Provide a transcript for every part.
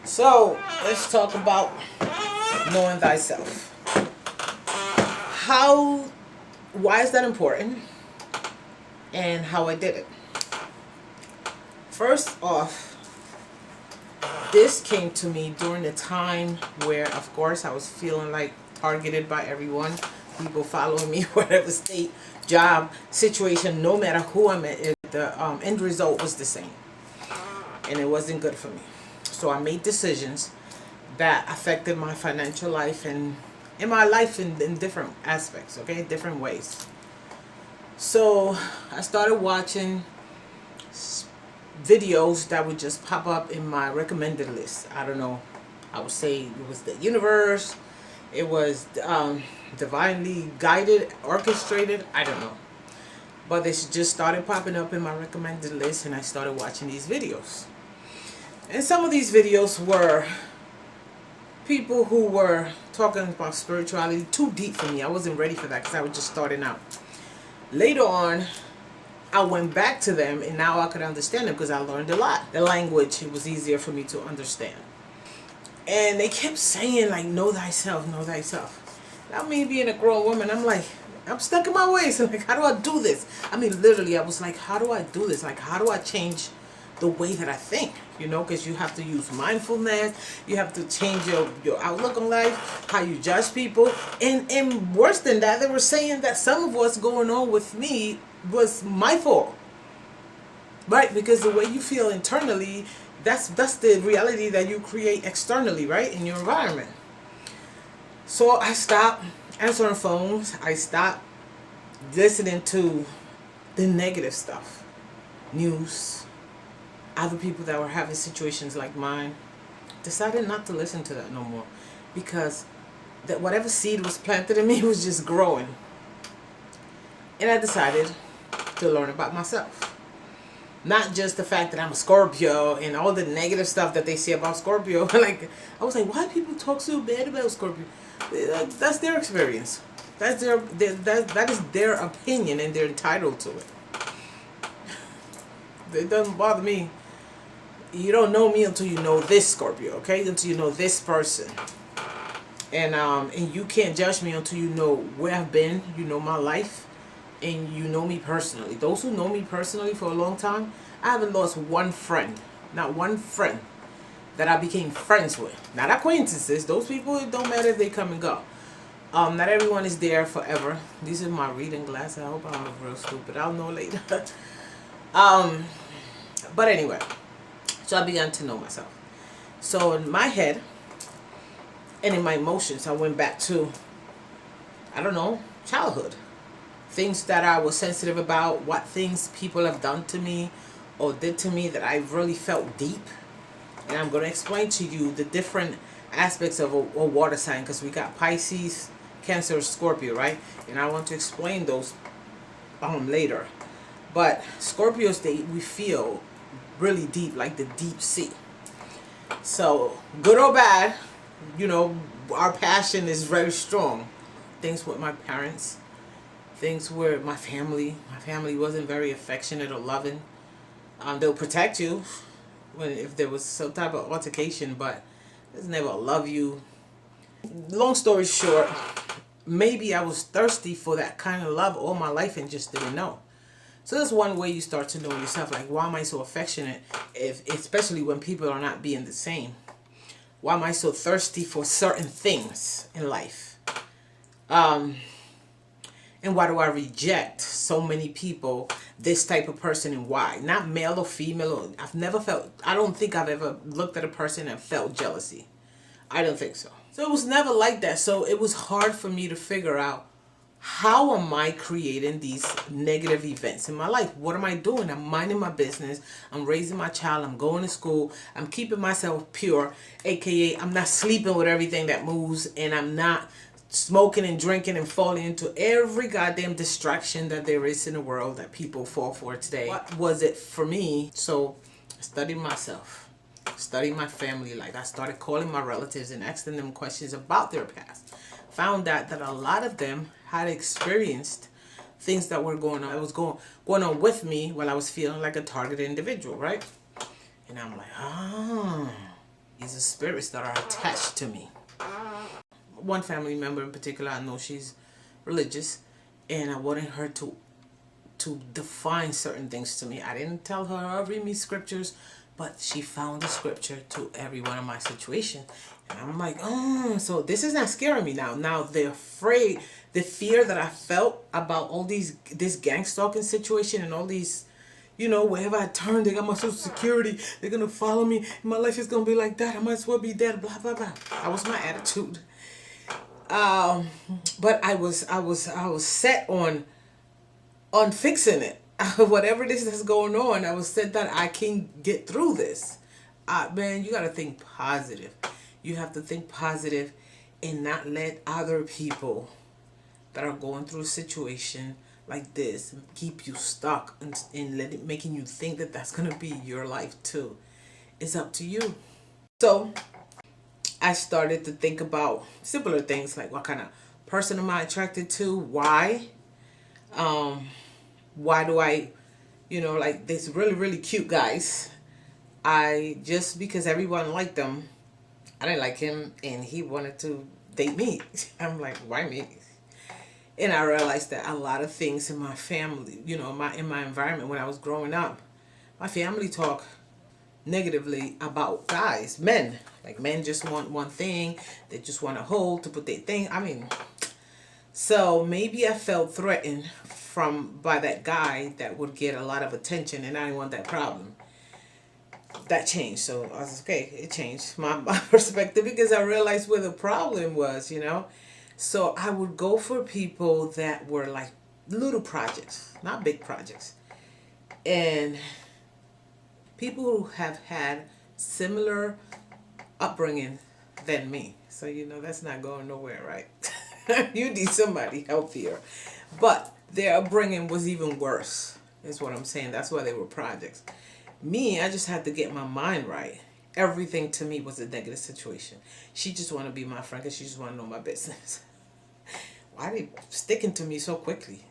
So let's talk about knowing thyself. Why is that important, and how I did it. First off, this came to me during the time where, of course, I was feeling like targeted by everyone, people following me, whatever state, job, situation, no matter who I met, the end result was the same, and it wasn't good for me. So I made decisions that affected my financial life and in my life in different aspects, okay, different ways. So I started watching videos that would just pop up in my recommended list. I don't know, I would say it was the universe, it was divinely guided, orchestrated, I don't know, but they just started popping up in my recommended list, and I started watching these videos. And some of these videos were people who were talking about spirituality too deep for me. I wasn't ready for that because I was just starting out. Later on, I went back to them, and now I could understand them because I learned a lot. The language, it was easier for me to understand. And they kept saying, like, know thyself, know thyself. Now, me being a grown woman, I'm like, I'm stuck in my ways. Like, how do I do this? I mean, literally, I was like, how do I do this? Like, how do I change the way that I think? You know, because you have to use mindfulness. You have to change your outlook on life, how you judge people. And worse than that, they were saying that some of what's going on with me was my fault. Right? Because the way you feel internally, that's the reality that you create externally, right? In your environment. So I stopped answering phones. I stopped listening to the negative stuff. News. Other people that were having situations like mine. Decided not to listen to that no more. Because that whatever seed was planted in me was just growing. And I decided to learn about myself. Not just the fact that I'm a Scorpio and all the negative stuff that they say about Scorpio. Like, I was like, why do people talk so bad about Scorpio? That's their experience. That is their opinion, and they're entitled to it. It doesn't bother me. You don't know me until you know this Scorpio, okay? Until you know this person. And you can't judge me until you know where I've been, you know my life, and you know me personally. Those who know me personally for a long time, I haven't lost one friend. Not one friend that I became friends with. Not acquaintances. Those people, it don't matter if they come and go. Not everyone is there forever. These are my reading glasses. I hope I don't look real stupid. I'll know later. But anyway, so I began to know myself. So in my head and in my emotions, I went back to, I don't know, childhood. Things that I was sensitive about, what things people have done to me or did to me that I really felt deep. And I'm going to explain to you the different aspects of a water sign, because we got Pisces, Cancer, Scorpio, right? And I want to explain those later. But Scorpios, we feel really deep, like the deep sea. So good or bad, you know, our passion is very strong. Things with my parents, things where my family wasn't very affectionate or loving. They'll protect you if there was some type of altercation, but there's never a love you. Long story short, maybe I was thirsty for that kind of love all my life and just didn't know. So that's one way you start to know yourself. Like, why am I so affectionate, especially when people are not being the same? Why am I so thirsty for certain things in life? And why do I reject so many people, this type of person, and why? Not male or female. I don't think I've ever looked at a person and felt jealousy. I don't think so. So it was never like that. So it was hard for me to figure out, how am I creating these negative events in my life? What am I doing? I'm minding my business. I'm raising my child. I'm going to school. I'm keeping myself pure, aka I'm not sleeping with everything that moves, and I'm not smoking and drinking and falling into every goddamn distraction that there is in the world that people fall for today. What was it for me? So I studied myself, studied my family. Like, I started calling my relatives and asking them questions about their past. Found out that a lot of them had experienced things that were going on. It was going on with me while I was feeling like a targeted individual, right? And I'm like, these are spirits that are attached to me. One family member in particular, I know she's religious, and I wanted her to define certain things to me. I didn't tell her, "Oh, read me scriptures," but she found the scripture to every one of my situation. And I'm like, oh, so this is not scaring me now. Now the fear that I felt about all this gang stalking situation and all these, wherever I turn, they got my social security, they're gonna follow me, my life is gonna be like that, I might as well be dead, blah blah blah. That was my attitude. But I was set on fixing it. Whatever this is going on, I was said that I can get through this. Man, you got to think positive. You have to think positive and not let other people that are going through a situation like this keep you stuck and making you think that that's going to be your life too. It's up to you. So I started to think about similar things like, what kind of person am I attracted to? Why? Why do I, like this really, really cute guys, just because everyone liked them, I didn't like him and he wanted to date me. I'm like, why me? And I realized that a lot of things in my family, in my environment when I was growing up, my family talk negatively about guys, men. Like, men just want one thing. They just want to hold to put their thing. So maybe I felt threatened by that guy that would get a lot of attention, and I didn't want that problem. That changed. So I was okay, it changed my perspective because I realized where the problem was, So I would go for people that were like little projects, not big projects. And people who have had similar upbringing than me. So, that's not going nowhere, right? You need somebody healthier. But their upbringing was even worse, is what I'm saying. That's why they were projects. Me, I just had to get my mind right. Everything to me was a negative situation. She just wanted to be my friend because she just wanted to know my business. Why are they sticking to me so quickly?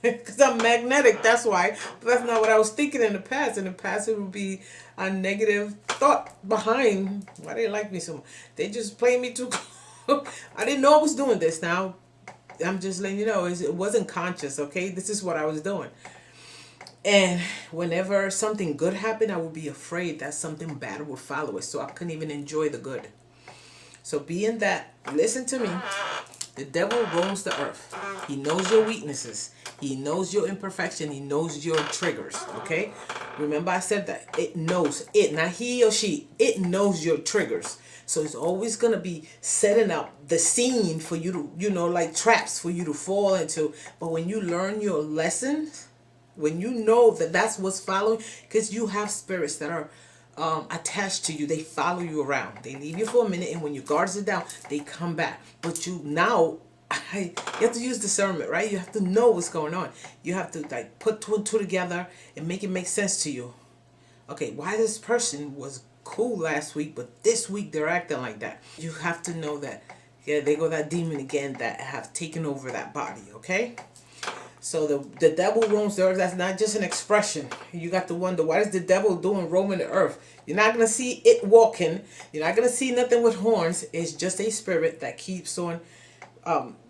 Because I'm magnetic, that's why. But that's not what I was thinking in the past. In the past, it would be a negative thought behind why they like me so much. They just play me too close. I didn't know I was doing this. Now, I'm just letting you know, it wasn't conscious, okay? This is what I was doing. And whenever something good happened, I would be afraid that something bad would follow it. So I couldn't even enjoy the good. So being that, listen to me, the devil roams the earth. He knows your weaknesses. He knows your imperfection. He knows your triggers, okay? Remember I said that. It knows it, not he or she. It knows your triggers. So it's always going to be setting up the scene for you to, like traps for you to fall into. But when you learn your lessons, when you know that that's what's following, because you have spirits that are attached to you, they follow you around. They leave you for a minute, and when your guards are down, they come back. But you have to use discernment, right? You have to know what's going on. You have to like put two and two together and make it make sense to you. Okay, why this person was cool last week, but this week they're acting like that. You have to know that, yeah, they go that demon again that have taken over that body, okay? So the devil roams the earth. That's not just an expression. You got to wonder, what is the devil doing roaming the earth? You're not going to see it walking. You're not going to see nothing with horns. It's just a spirit that keeps on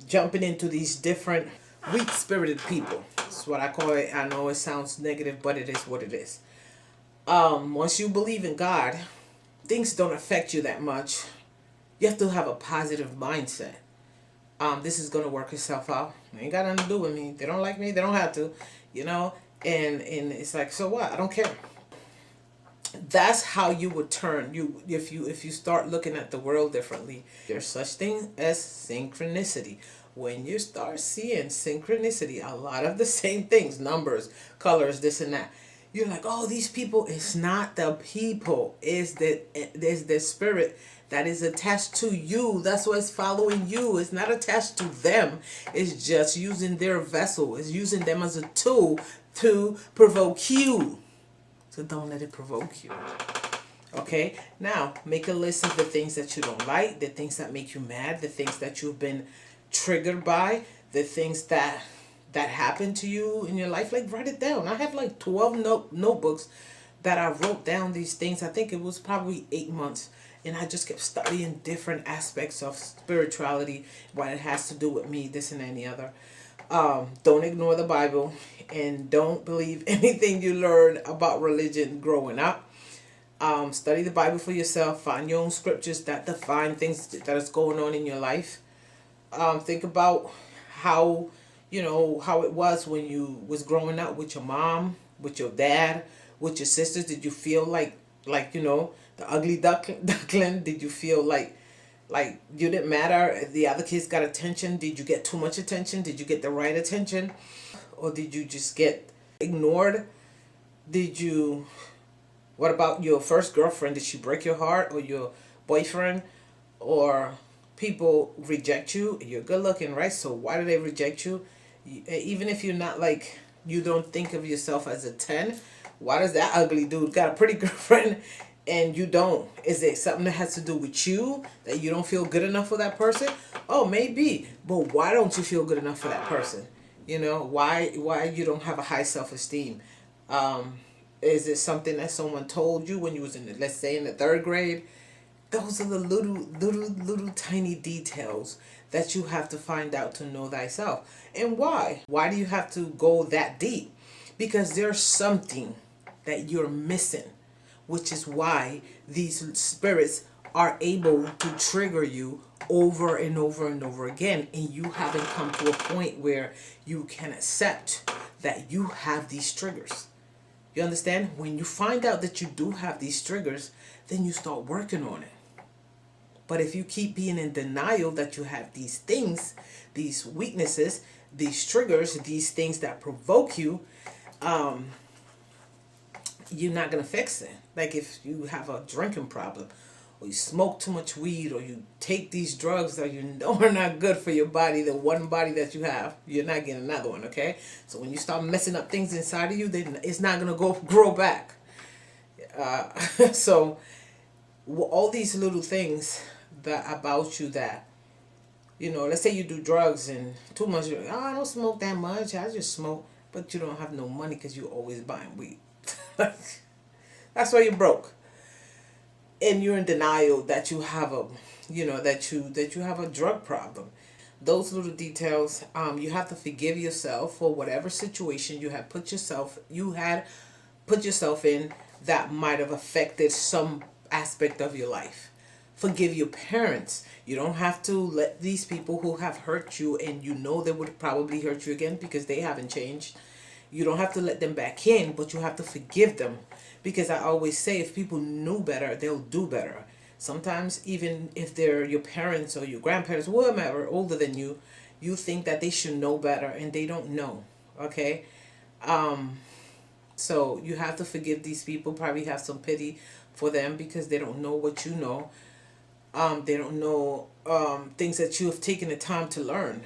jumping into these different weak-spirited people. That's what I call it. I know it sounds negative, but it is what it is. Once you believe in God, things don't affect you that much. You have to have a positive mindset. This is going to work itself out. It ain't got nothing to do with me. They don't like me. They don't have to, and it's like, so what? I don't care. That's how you would turn. If you start looking at the world differently. There's such thing as synchronicity. When you start seeing synchronicity, a lot of the same things, numbers, colors, this and that, you're like, oh, these people, it's not the people. It's the spirit that is attached to you. That's what's following you. It's not attached to them. It's just using their vessel. It's using them as a tool to provoke you. So don't let it provoke you. Okay? Now, make a list of the things that you don't like, the things that make you mad, the things that you've been triggered by, the things that happened to you in your life. Like, write it down. I have like 12 notebooks that I wrote down these things. I think it was probably 8 months. And I just kept studying different aspects of spirituality, what it has to do with me, this and any other. Don't ignore the Bible, and don't believe anything you learn about religion growing up. Study the Bible for yourself. Find your own scriptures that define things that is going on in your life. Think about how, how it was when you was growing up with your mom, with your dad, with your sisters. Did you feel like the ugly duckling? Did you feel like you didn't matter? The other kids got attention. Did you get too much attention? Did you get the right attention, or did you just get ignored? Did you? What about your first girlfriend? Did she break your heart, or your boyfriend, or people reject you? You're good looking, right? So why do they reject you? Even if you're not like, you don't think of yourself as a 10, why does that ugly dude got a pretty girlfriend and you don't? Is it something that has to do with you, that you don't feel good enough for that person? Oh, maybe. But why don't you feel good enough for that person? Why you don't have a high self-esteem? Is it something that someone told you when you was let's say in the 3rd grade? Those are the little tiny details that you have to find out to know thyself. And why? Why do you have to go that deep? Because there's something that you're missing, which is why these spirits are able to trigger you over and over and over again, and you haven't come to a point where you can accept that you have these triggers. You understand? When you find out that you do have these triggers, then you start working on it. But if you keep being in denial that you have these things, these weaknesses, these triggers, these things that provoke you, you're not going to fix it. Like if you have a drinking problem, or you smoke too much weed, or you take these drugs that you know are not good for your body, the one body that you have, you're not getting another one, okay? So when you start messing up things inside of you, then it's not going to grow back. So all these little things that about you that, let's say you do drugs and too much, you're like, oh, I don't smoke that much, I just smoke, but you don't have no money because you're always buying weed. That's why you're broke. And you're in denial that you have a, that you have a drug problem. Those little details, you have to forgive yourself for whatever situation you had put yourself in that might have affected some aspect of your life. Forgive your parents. You don't have to let these people who have hurt you, and they would probably hurt you again because they haven't changed. You don't have to let them back in, but you have to forgive them. Because I always say, if people knew better, they'll do better. Sometimes even if they're your parents or your grandparents, whoever older than you, you think that they should know better, and they don't know. Okay? So you have to forgive these people, probably have some pity for them because they don't know what you know. They don't know things that you have taken the time to learn.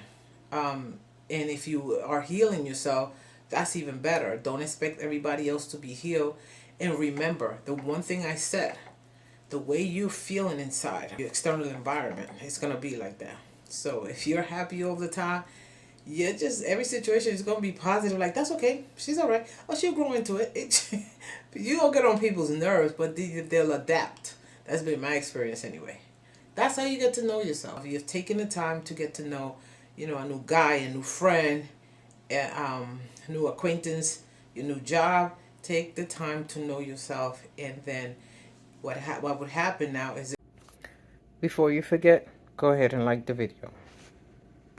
And if you are healing yourself, that's even better. Don't expect everybody else to be healed. And remember, the one thing I said, the way you're feeling inside, your external environment, it's going to be like that. So if you're happy all the time, every situation is going to be positive. Like, that's okay. She's all right. Oh, she'll grow into it. You don't get on people's nerves, but they'll adapt. That's been my experience anyway. That's how you get to know yourself. You've taken the time to get to know, a new guy, a new friend, a new acquaintance, your new job. Take the time to know yourself, and then what would happen now is, before you forget, go ahead and like the video.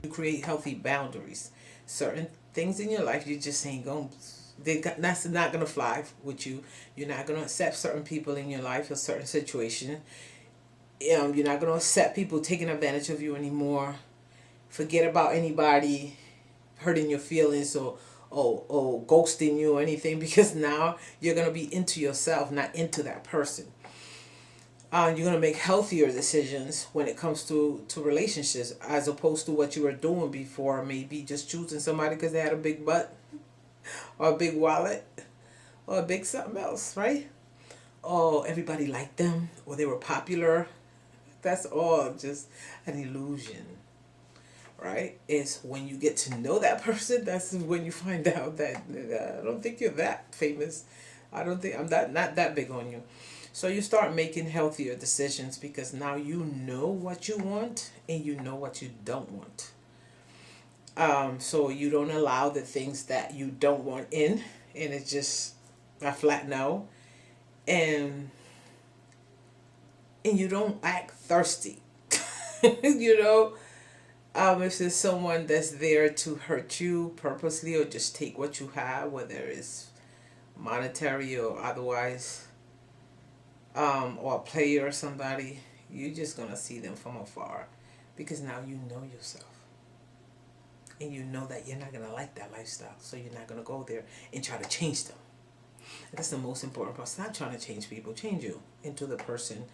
You create healthy boundaries. Certain things in your life you just ain't going. That's not gonna fly with you. You're not gonna accept certain people in your life or certain situation. You're not gonna accept people taking advantage of you anymore. Forget about anybody hurting your feelings or ghosting you or anything, because now you're going to be into yourself, not into that person. You're going to make healthier decisions when it comes to relationships, as opposed to what you were doing before, maybe just choosing somebody because they had a big butt or a big wallet or a big something else, right? Or everybody liked them, or they were popular. That's all just an illusion. Right? It's when you get to know that person, that's when you find out that I don't think you're that famous. I don't think I'm not that big on you. So you start making healthier decisions because now you know what you want and you know what you don't want. So you don't allow the things that you don't want in, and it's just a flat no. And you don't act thirsty. you know, if there's someone that's there to hurt you purposely or just take what you have, whether it's monetary or otherwise, or a player or somebody, you're just gonna see them from afar because now you know yourself. And you know that you're not going to like that lifestyle. So you're not going to go there and try to change them. That's the most important part. It's not trying to change people. Change you into the person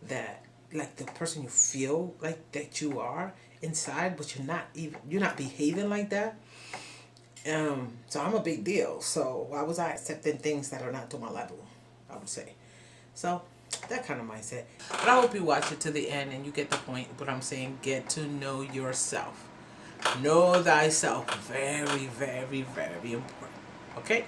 that, like the person you feel like that you are inside, but you're not behaving like that. So I'm a big deal. So why was I accepting things that are not to my level, I would say. So that kind of mindset. But I hope you watch it to the end and you get the point. What I'm saying, get to know yourself. Know thyself. Very, very, very important. Okay?